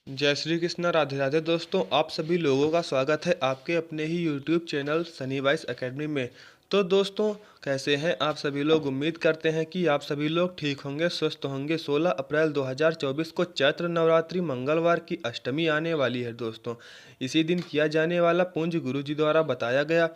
जय श्री कृष्णा, राधे राधे। दोस्तों, आप सभी लोगों का स्वागत है आपके अपने ही YouTube channel Sunny Vice Academy में। तो दोस्तों, कैसे हैं आप सभी लोग? उम्मीद करते हैं कि आप सभी लोग ठीक होंगे, स्वस्थ होंगे। 16 अप्रैल 2024 को चैत्र नवरात्रि मंगलवार की अष्टमी आने वाली है दोस्तों। इसी दिन किया जाने वाला पूज्य गुरु जी द्वारा बताया गया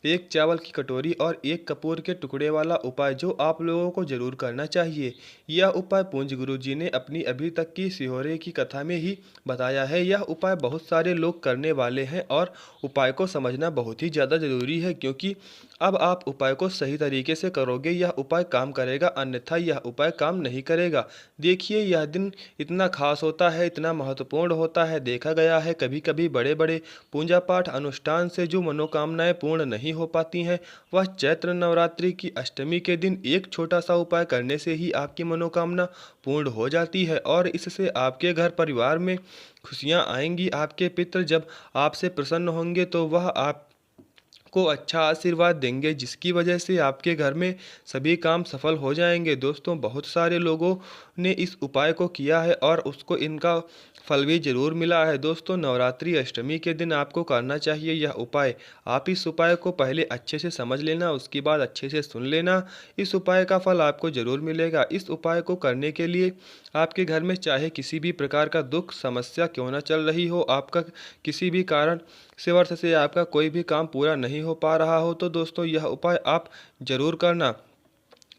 एक चावल की कटोरी और एक कपूर के टुकड़े वाला उपाय जो आप लोगों को जरूर करना चाहिए। यह उपाय पूज्य गुरु जी ने अपनी अभी तक की सिहोरे की कथा में ही बताया है। यह उपाय बहुत सारे लोग करने वाले हैं और उपाय को समझना बहुत ही ज़्यादा ज़रूरी है, क्योंकि अब आप उपाय को सही तरीके से करोगे यह उपाय काम करेगा, अन्यथा यह उपाय काम नहीं करेगा। देखिए, यह दिन इतना खास होता है, इतना महत्वपूर्ण होता है। देखा गया है कभी कभी बड़े बड़े पूजा पाठ अनुष्ठान से जो मनोकामनाएं पूर्ण नहीं हो पाती हैं, वह चैत्र नवरात्रि की अष्टमी के दिन एक छोटा सा उपाय करने से ही आपकी मनोकामना पूर्ण हो जाती है और इससे आपके घर परिवार में खुशियाँ आएंगी। आपके पितृ जब आपसे प्रसन्न होंगे तो वह आप को अच्छा आशीर्वाद देंगे, जिसकी वजह से आपके घर में सभी काम सफल हो जाएंगे। दोस्तों, बहुत सारे लोगों ने इस उपाय को किया है और उसको इनका फल भी जरूर मिला है। दोस्तों, नवरात्रि अष्टमी के दिन आपको करना चाहिए यह उपाय। आप इस उपाय को पहले अच्छे से समझ लेना, उसके बाद अच्छे से सुन लेना। इस उपाय का फल आपको जरूर मिलेगा। इस उपाय को करने के लिए आपके घर में चाहे किसी भी प्रकार का दुख समस्या क्यों ना चल रही हो, आपका किसी भी कारण से वर्ष से आपका कोई भी काम पूरा नहीं हो पा रहा हो, तो दोस्तों यह उपाय आप जरूर करना।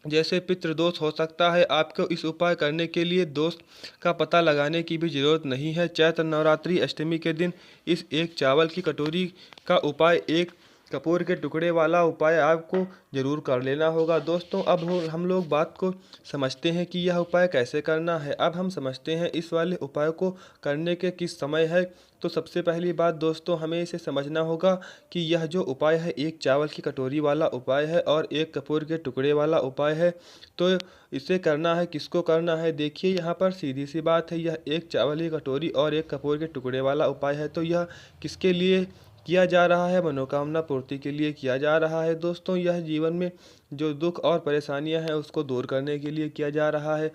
जैसे पितृदोष हो सकता है, आपको इस उपाय करने के लिए दोष का पता लगाने की भी जरूरत नहीं है। चैत्र नवरात्रि अष्टमी के दिन इस एक चावल की कटोरी का उपाय, एक कपूर के टुकड़े वाला उपाय आपको जरूर कर लेना होगा। दोस्तों, अब हम लोग बात को समझते हैं कि यह उपाय कैसे करना है। अब हम समझते हैं इस वाले उपाय को करने के किस समय है। तो सबसे पहली बात दोस्तों, हमें इसे समझना होगा कि यह जो उपाय है एक चावल की कटोरी वाला उपाय है और एक कपूर के टुकड़े वाला उपाय है। तो इसे करना है, किसको करना है? देखिए, यहाँ पर सीधी सी बात है, यह एक चावल की कटोरी और एक कपूर के टुकड़े वाला उपाय है। तो यह किसके लिए किया जा रहा है? मनोकामना पूर्ति के लिए किया जा रहा है। दोस्तों, यह जीवन में जो दुख और परेशानियां हैं उसको दूर करने के लिए किया जा रहा है।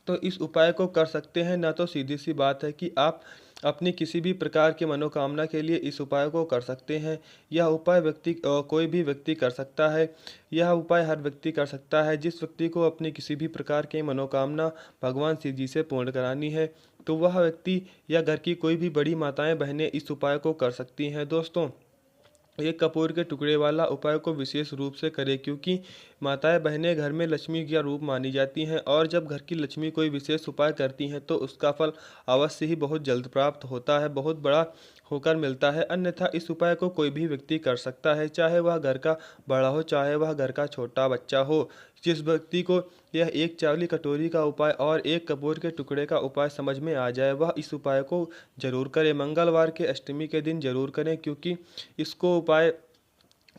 तो इस उपाय को कर सकते हैं ना। तो सीधी सी बात है कि आप अपनी किसी भी प्रकार की मनोकामना के लिए इस उपाय को कर सकते हैं। यह उपाय कोई भी व्यक्ति कर सकता है। यह उपाय हर व्यक्ति कर सकता है। जिस व्यक्ति को अपनी किसी भी प्रकार की मनोकामना भगवान शिव जी से पूर्ण करानी है, तो वह व्यक्ति या घर की कोई भी बड़ी माताएं बहनें इस उपाय को कर सकती हैं। दोस्तों, एक कपूर के टुकड़े वाला उपाय को विशेष रूप से करें, क्योंकि माताएं बहनें घर में लक्ष्मी का रूप मानी जाती हैं और जब घर की लक्ष्मी कोई विशेष उपाय करती हैं तो उसका फल अवश्य ही बहुत जल्द प्राप्त होता है, बहुत बड़ा होकर मिलता है। अन्यथा इस उपाय को कोई भी व्यक्ति कर सकता है, चाहे वह घर का बड़ा हो चाहे वह घर का छोटा बच्चा हो। जिस व्यक्ति को यह एक चावली कटोरी का उपाय और एक कपूर के टुकड़े का उपाय समझ में आ जाए, वह इस उपाय को जरूर करें। मंगलवार के अष्टमी के दिन जरूर करें, क्योंकि इसको उपाय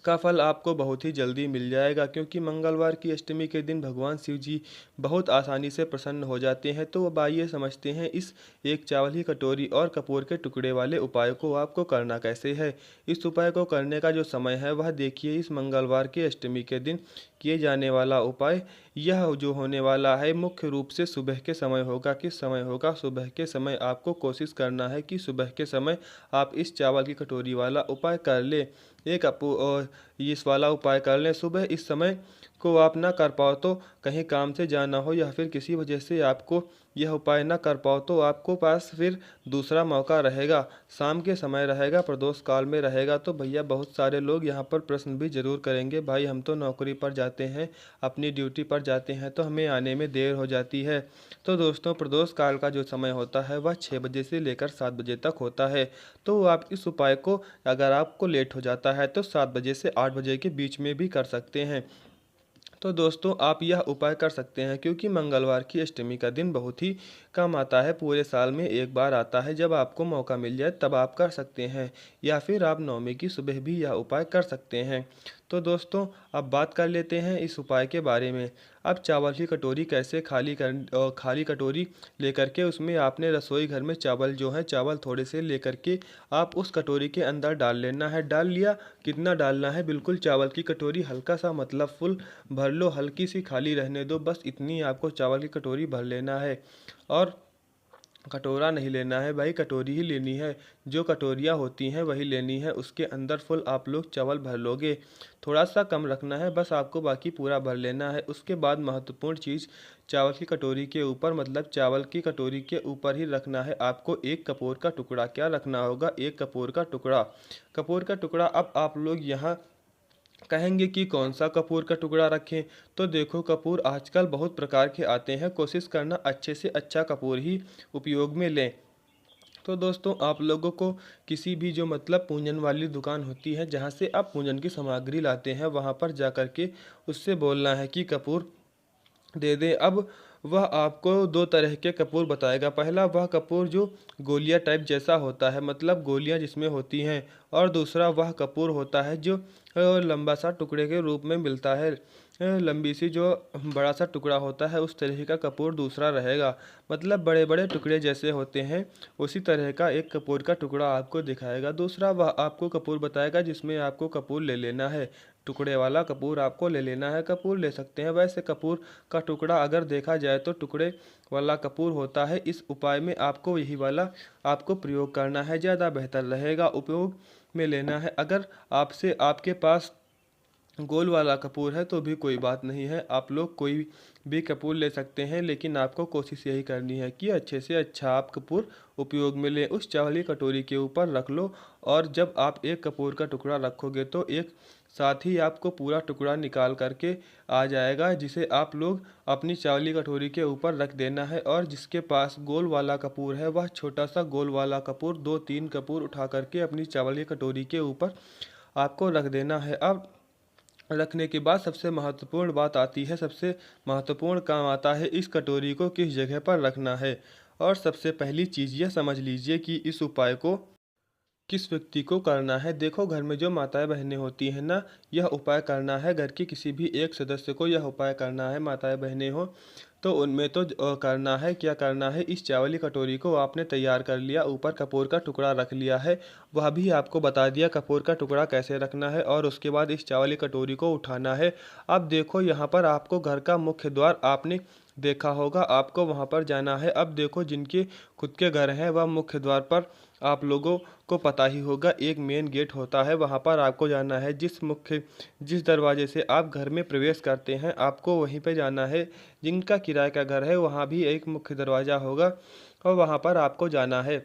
का फल आपको बहुत ही जल्दी मिल जाएगा, क्योंकि मंगलवार की अष्टमी के दिन भगवान शिव जी बहुत आसानी से प्रसन्न हो जाते हैं। तो अब आइए समझते हैं इस एक चावल की कटोरी और कपूर के टुकड़े वाले उपाय को आपको करना कैसे है। इस उपाय को करने का जो समय है वह देखिए, इस मंगलवार की अष्टमी के दिन किए जाने वाला उपाय यह जो होने वाला है मुख्य रूप से सुबह के समय होगा। किस समय होगा? सुबह के समय आपको कोशिश करना है कि सुबह के समय आप इस चावल की कटोरी वाला उपाय कर ले। एक अपू और इस वाला उपाय कर लें। सुबह इस समय को आप ना कर पाओ तो कहीं काम से जाना हो या फिर किसी वजह से आपको यह उपाय ना कर पाओ, तो आपको पास फिर दूसरा मौका रहेगा, शाम के समय रहेगा, प्रदोष काल में रहेगा। तो भैया, बहुत सारे लोग यहाँ पर प्रश्न भी जरूर करेंगे, भाई हम तो नौकरी पर जाते हैं, अपनी ड्यूटी पर जाते हैं, तो हमें आने में देर हो जाती है। तो दोस्तों, प्रदोष काल का जो समय होता है वह 6 बजे से लेकर 7 बजे तक होता है। तो आप इस उपाय को, अगर आपको लेट हो जाता है तो 7 बजे से 8 बजे के बीच में भी कर सकते हैं। तो दोस्तों, आप यह उपाय कर सकते हैं, क्योंकि मंगलवार की अष्टमी का दिन बहुत ही कम आता है, पूरे साल में एक बार आता है। जब आपको मौका मिल जाए तब आप कर सकते हैं, या फिर आप नवमी की सुबह भी यह उपाय कर सकते हैं। तो दोस्तों, अब बात कर लेते हैं इस उपाय के बारे में। अब चावल की कटोरी कैसे खाली कटोरी लेकर के उसमें आपने रसोई घर में चावल जो है, चावल थोड़े से लेकर के आप उस कटोरी के अंदर डाल लेना है। डाल लिया? कितना डालना है? बिल्कुल चावल की कटोरी हल्का सा, मतलब फुल भर लो, हल्की सी खाली रहने दो, बस इतनी आपको चावल की कटोरी भर लेना है। और कटोरा नहीं लेना है भाई, कटोरी ही लेनी है। जो कटोरियाँ होती हैं वही लेनी है, उसके अंदर फुल आप लोग चावल भर लोगे। थोड़ा सा कम रखना है बस आपको, बाकी पूरा भर लेना है। उसके बाद महत्वपूर्ण चीज़, चावल की कटोरी के ऊपर, मतलब चावल की कटोरी के ऊपर ही रखना है आपको एक कपूर का टुकड़ा। क्या रखना होगा? एक कपूर का टुकड़ा। कपूर का टुकड़ा। अब आप लोग यहाँ कहेंगे कि कौन सा कपूर का टुकड़ा रखें, तो देखो कपूर आजकल बहुत प्रकार के आते हैं, कोशिश करना अच्छे से अच्छा कपूर ही उपयोग में लें। तो दोस्तों आप लोगों को किसी भी जो मतलब पूंजन वाली दुकान होती है, जहाँ से आप पूंजन की सामग्री लाते हैं, वहाँ पर जा कर के उससे बोलना है कि कपूर दे दें। अब वह आपको दो तरह के कपूर बताएगा। पहला वह कपूर जो गोलियां टाइप जैसा होता है, मतलब गोलियां जिसमें होती हैं, और दूसरा वह कपूर होता है जो लंबा सा टुकड़े के रूप में मिलता है। लंबी सी जो बड़ा सा टुकड़ा होता है, उस तरह का कपूर दूसरा रहेगा। मतलब बड़े बड़े टुकड़े जैसे होते हैं, उसी तरह का एक कपूर का टुकड़ा आपको दिखाएगा। दूसरा वह आपको कपूर बताएगा जिसमें आपको कपूर ले लेना है, टुकड़े वाला कपूर आपको ले लेना है। कपूर ले सकते हैं। वैसे कपूर का टुकड़ा अगर देखा जाए तो टुकड़े वाला कपूर होता है। इस उपाय में आपको यही वाला आपको प्रयोग करना है, ज़्यादा बेहतर रहेगा। उपयोग में लेना है। अगर आपसे आपके पास गोल वाला कपूर है तो भी कोई बात नहीं है, आप लोग कोई भी कपूर ले सकते हैं, लेकिन आपको कोशिश यही करनी है कि अच्छे से अच्छा आप कपूर उपयोग में लें। उस चावल की कटोरी के ऊपर रख लो, और जब आप एक कपूर का टुकड़ा रखोगे तो एक साथ ही आपको पूरा टुकड़ा निकाल करके आ जाएगा, जिसे आप लोग अपनी चावली कटोरी के ऊपर रख देना है। और जिसके पास गोल वाला कपूर है, वह छोटा सा गोल वाला कपूर 2-3 कपूर उठा करके अपनी चावली कटोरी के ऊपर आपको रख देना है। अब रखने के बाद सबसे महत्वपूर्ण बात आती है, सबसे महत्वपूर्ण काम आता है इस कटोरी को किस जगह पर रखना है। और सबसे पहली चीज़ यह समझ लीजिए कि इस उपाय को किस व्यक्ति को करना है। देखो घर में जो माताएं बहनें होती हैं ना, यह उपाय करना है। घर की किसी भी एक सदस्य को यह उपाय करना है, माताएं बहनें हो तो उनमें तो करना है। क्या करना है? इस चावली कटोरी को आपने तैयार कर लिया, ऊपर कपूर का टुकड़ा रख लिया है, वह भी आपको बता दिया कपूर का टुकड़ा कैसे रखना है। और उसके बाद इस चावली कटोरी को उठाना है। अब देखो यहाँ पर आपको घर का मुख्य द्वार आपने देखा होगा, आपको वहाँ पर जाना है। अब देखो जिनके खुद के घर हैं वह मुख्य द्वार पर आप लोगों को पता ही होगा, एक मेन गेट होता है, वहाँ पर आपको जाना है। जिस दरवाजे से आप घर में प्रवेश करते हैं, आपको वहीं पे जाना है। जिनका किराए का घर है वहाँ भी एक मुख्य दरवाज़ा होगा, और वहाँ पर आपको जाना है।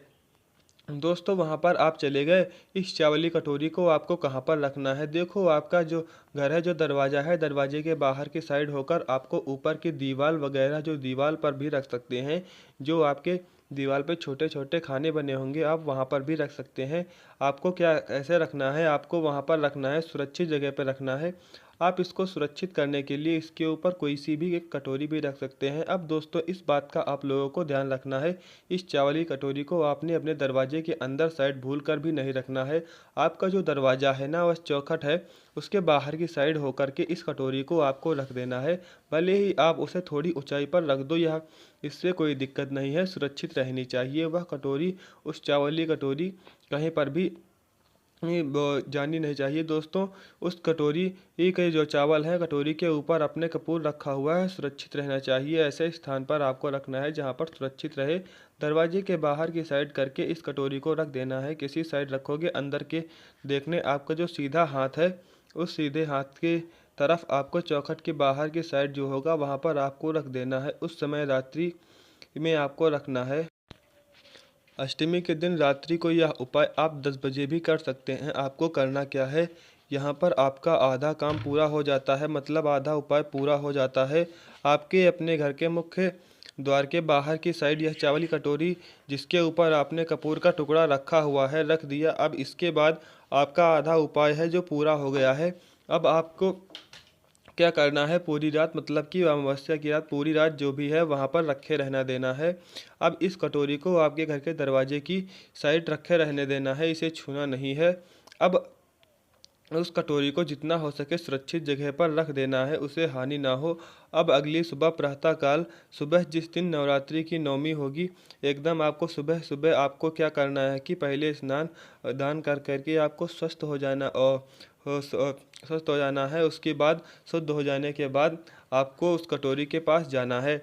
दोस्तों वहाँ पर आप चले गए, इस चावली कटोरी को आपको कहाँ पर रखना है? देखो आपका जो घर है, जो दरवाज़ा है, दरवाजे के बाहर की साइड होकर आपको ऊपर की दीवार वगैरह, जो दीवार पर भी रख सकते हैं, जो आपके दीवार पे छोटे छोटे खाने बने होंगे, आप वहाँ पर भी रख सकते हैं। आपको क्या ऐसे रखना है? आपको वहाँ पर रखना है, सुरक्षित जगह पर रखना है। आप इसको सुरक्षित करने के लिए इसके ऊपर कोई सी भी एक कटोरी भी रख सकते हैं। अब दोस्तों इस बात का आप लोगों को ध्यान रखना है, इस चावली कटोरी को आपने अपने दरवाजे के अंदर साइड भूल कर भी नहीं रखना है। आपका जो दरवाज़ा है ना, वह चौखट है, उसके बाहर की साइड होकर के इस कटोरी को आपको रख देना है। भले ही आप उसे थोड़ी ऊंचाई पर रख दो, यह इससे कोई दिक्कत नहीं है, सुरक्षित रहनी चाहिए वह कटोरी। उस चावली कटोरी कहीं पर भी जानी नहीं चाहिए। दोस्तों उस कटोरी के जो चावल है, कटोरी के ऊपर अपने कपूर रखा हुआ है, सुरक्षित रहना चाहिए। ऐसे स्थान पर आपको रखना है जहाँ पर सुरक्षित रहे। दरवाजे के बाहर की साइड करके इस कटोरी को रख देना है। किसी साइड रखोगे, अंदर के देखने आपका जो सीधा हाथ है, उस सीधे हाथ के तरफ आपको चौखट के बाहर की साइड जो होगा वहाँ पर आपको रख देना है। उस समय रात्रि में आपको रखना है। अष्टमी के दिन रात्रि को यह उपाय आप 10 बजे भी कर सकते हैं। आपको करना क्या है, यहाँ पर आपका आधा काम पूरा हो जाता है, मतलब आधा उपाय पूरा हो जाता है। आपके अपने घर के मुख्य द्वार के बाहर की साइड यह चावली कटोरी जिसके ऊपर आपने कपूर का टुकड़ा रखा हुआ है, रख दिया। अब इसके बाद आपका आधा उपाय है जो पूरा हो गया है। अब आपको क्या करना है, पूरी रात, मतलब कि अमावस्या की रात पूरी रात जो भी है वहाँ पर रखे रहना देना है। अब इस कटोरी को आपके घर के दरवाजे की साइड रखे रहने देना है, इसे छूना नहीं है। अब उस कटोरी को जितना हो सके सुरक्षित जगह पर रख देना है, उसे हानि ना हो। अब अगली सुबह प्रातःकाल, सुबह जिस दिन नवरात्रि की नवमी होगी, एकदम आपको सुबह सुबह आपको क्या करना है कि पहले स्नान दान कर करके आपको स्वस्थ हो जाना, और स्वस्थ हो जाना है। उसके बाद शुद्ध हो जाने के बाद आपको उस कटोरी के पास जाना है।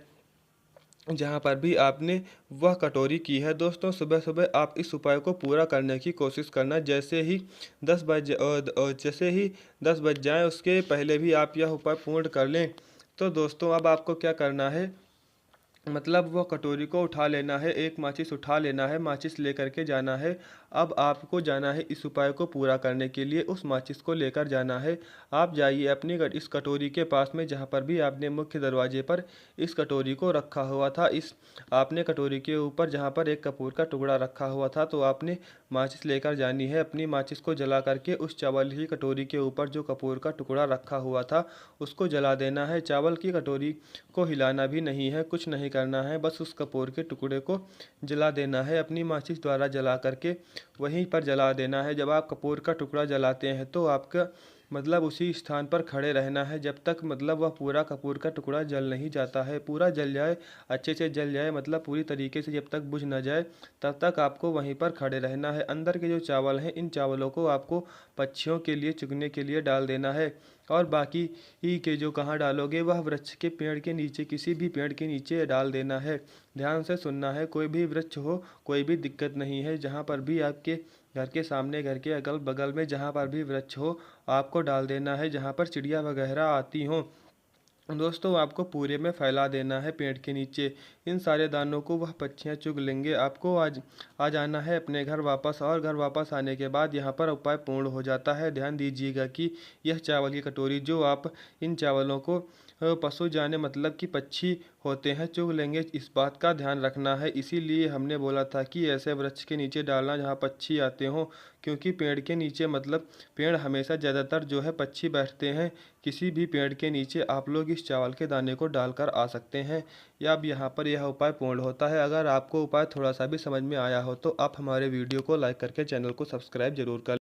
जहाँ पर भी आपने वह कटोरी की है। दोस्तों सुबह सुबह आप इस उपाय को पूरा करने की कोशिश करना। जैसे ही 10 बज जाएँ उसके पहले भी आप यह उपाय पूर्ण कर लें। तो दोस्तों अब आपको क्या करना है, मतलब वो कटोरी को उठा लेना है, एक माचिस उठा लेना है, माचिस लेकर के जाना है। अब आपको जाना है इस उपाय को पूरा करने के लिए उस माचिस को लेकर जाना है। आप जाइए अपनी इस कटोरी के पास में जहाँ पर भी आपने मुख्य दरवाजे पर इस कटोरी को रखा हुआ था। इस आपने कटोरी के ऊपर जहाँ पर एक कपूर का टुकड़ा रखा हुआ था, तो आपने माचिस लेकर जानी है। अपनी माचिस को जला करके उस चावल की कटोरी के ऊपर जो कपूर का टुकड़ा रखा हुआ था उसको जला देना है। चावल की कटोरी को हिलाना भी नहीं है, कुछ नहीं करना है, बस उस कपूर के टुकड़े को जला देना है। अपनी माचिस द्वारा जला करके वहीं पर जला देना है। जब आप कपूर का टुकड़ा जलाते हैं तो आपका मतलब उसी स्थान पर खड़े रहना है जब तक मतलब वह पूरा कपूर का टुकड़ा जल नहीं जाता है। पूरा जल जाए, अच्छे से जल जाए, मतलब पूरी तरीके से जब तक बुझ ना जाए तब तक आपको वहीं पर खड़े रहना है। अंदर के जो चावल हैं इन चावलों को आपको पक्षियों के लिए चुगने के लिए डाल देना है। और बाकी ही के जो कहाँ डालोगे वह वृक्ष के पेड़ के नीचे, किसी भी पेड़ के नीचे डाल देना है। ध्यान से सुनना है, कोई भी वृक्ष हो, कोई भी दिक्कत नहीं है, जहाँ पर भी आपके घर के सामने, घर के अगल बगल में जहाँ पर भी वृक्ष हो आपको डाल देना है, जहाँ पर चिड़िया वगैरह आती हों। दोस्तों आपको पूरे में फैला देना है पेड़ के नीचे। इन सारे दानों को वह पक्षियाँ चुग लेंगे। आपको आज आ जाना है अपने घर वापस, और घर वापस आने के बाद यहाँ पर उपाय पूर्ण हो जाता है। ध्यान दीजिएगा कि यह चावल की कटोरी जो आप इन चावलों को पशु जाने मतलब कि पक्षी होते हैं चुग लेंगे, इस बात का ध्यान रखना है। इसीलिए हमने बोला था कि ऐसे वृक्ष के नीचे डालना जहाँ पक्षी आते हों, क्योंकि पेड़ के नीचे मतलब पेड़ हमेशा ज़्यादातर जो है पक्षी बैठते हैं। किसी भी पेड़ के नीचे आप लोग इस चावल के दाने को डालकर आ सकते हैं, या अब यहाँ पर यह उपाय पूर्ण होता है। अगर आपको उपाय थोड़ा सा भी समझ में आया हो तो आप हमारे वीडियो को लाइक करके चैनल को सब्सक्राइब जरूर कर